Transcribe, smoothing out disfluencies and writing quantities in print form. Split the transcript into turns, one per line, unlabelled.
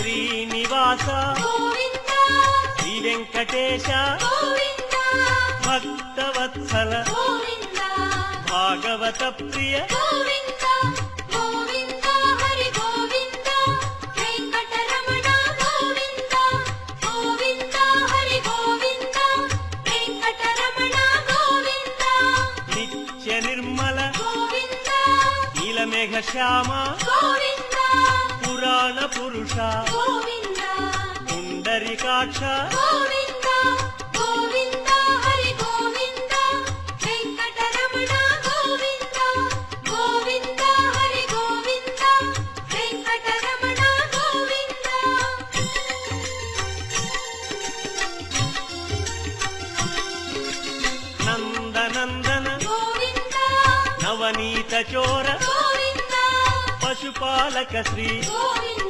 శ్రీనివాస
గోవింద
శ్రీ వెంకటేశ
గోవింద
భక్తవత్సల
గోవింద
భాగవత ప్రియ
గోవింద గోవింద హరి గోవింద వెంకటరమణ గోవింద గోవింద హరి గోవింద వెంకటరమణ గోవింద
నిత్య నిర్మల
గోవింద
నీలమేఘ శ్యామ
గోవింద
పురాణ పురుష
గోవింద
పుండరీకాక్ష
గోవింద గోవింద హరి గోవింద వెంకటరమణ గోవింద గోవింద హరి గోవింద వెంకటరమణ గోవింద
నందనందన
గోవింద
నవనీత చోర
గోవింద
పశుపాలక శ్రీ
గోవింద